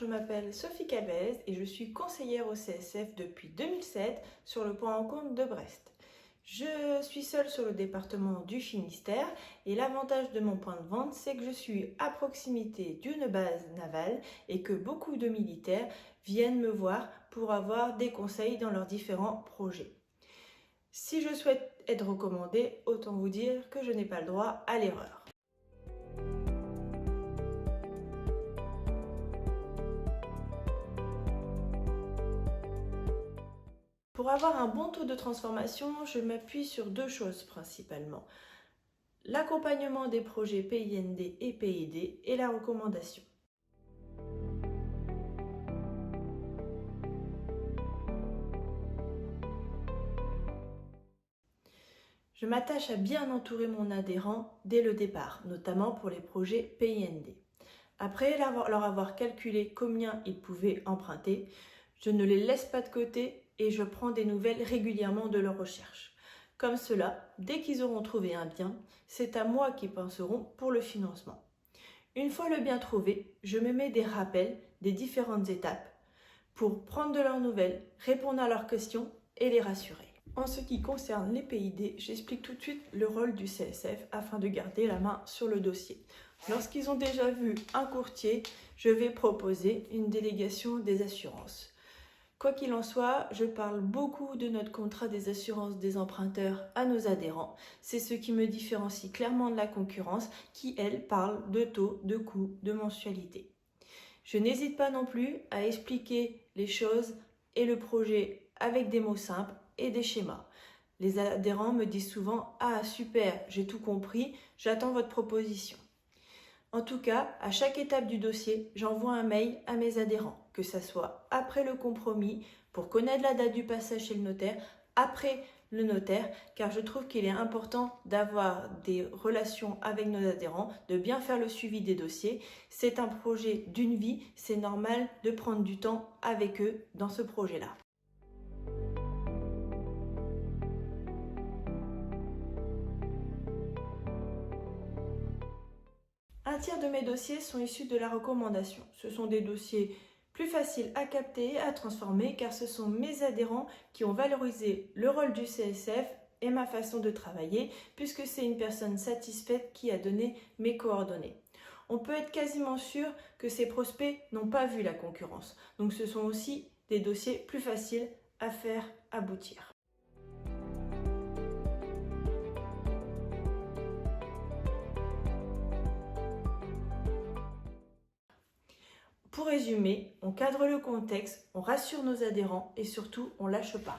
je m'appelle Sophie Cabez et je suis conseillère au CSF depuis 2007 sur le point rencontre de Brest. Je suis seule sur le département du Finistère et l'avantage de mon point de vente, c'est que je suis à proximité d'une base navale et que beaucoup de militaires viennent me voir pour avoir des conseils dans leurs différents projets. Si je souhaite être recommandée, autant vous dire que je n'ai pas le droit à l'erreur. Pour avoir un bon taux de transformation, je m'appuie sur deux choses principalement. L'accompagnement des projets PIND et PID et la recommandation. Je m'attache à bien entourer mon adhérent dès le départ, notamment pour les projets PIND. Après leur avoir calculé combien ils pouvaient emprunter, je ne les laisse pas de côté et je prends des nouvelles régulièrement de leurs recherches. Comme cela, dès qu'ils auront trouvé un bien, c'est à moi qu'ils penseront pour le financement. Une fois le bien trouvé, je me mets des rappels des différentes étapes pour prendre de leurs nouvelles, répondre à leurs questions et les rassurer. En ce qui concerne les PID, j'explique tout de suite le rôle du CSF afin de garder la main sur le dossier. Lorsqu'ils ont déjà vu un courtier, je vais proposer une délégation des assurances. Quoi qu'il en soit, je parle beaucoup de notre contrat des assurances des emprunteurs à nos adhérents. C'est ce qui me différencie clairement de la concurrence qui, elle, parle de taux, de coûts, de mensualité. Je n'hésite pas non plus à expliquer les choses et le projet avec des mots simples et des schémas. Les adhérents me disent souvent « Ah super, j'ai tout compris, j'attends votre proposition ». En tout cas, à chaque étape du dossier, j'envoie un mail à mes adhérents, que ce soit après le compromis, pour connaître la date du passage chez le notaire, après le notaire, car je trouve qu'il est important d'avoir des relations avec nos adhérents, de bien faire le suivi des dossiers. C'est un projet d'une vie, c'est normal de prendre du temps avec eux dans ce projet-là. Un tiers de mes dossiers sont issus de la recommandation. Ce sont des dossiers plus faciles à capter et à transformer car ce sont mes adhérents qui ont valorisé le rôle du CSF et ma façon de travailler puisque c'est une personne satisfaite qui a donné mes coordonnées. On peut être quasiment sûr que ces prospects n'ont pas vu la concurrence. Donc ce sont aussi des dossiers plus faciles à faire aboutir. Pour résumer, on cadre le contexte, on rassure nos adhérents et surtout, on ne lâche pas.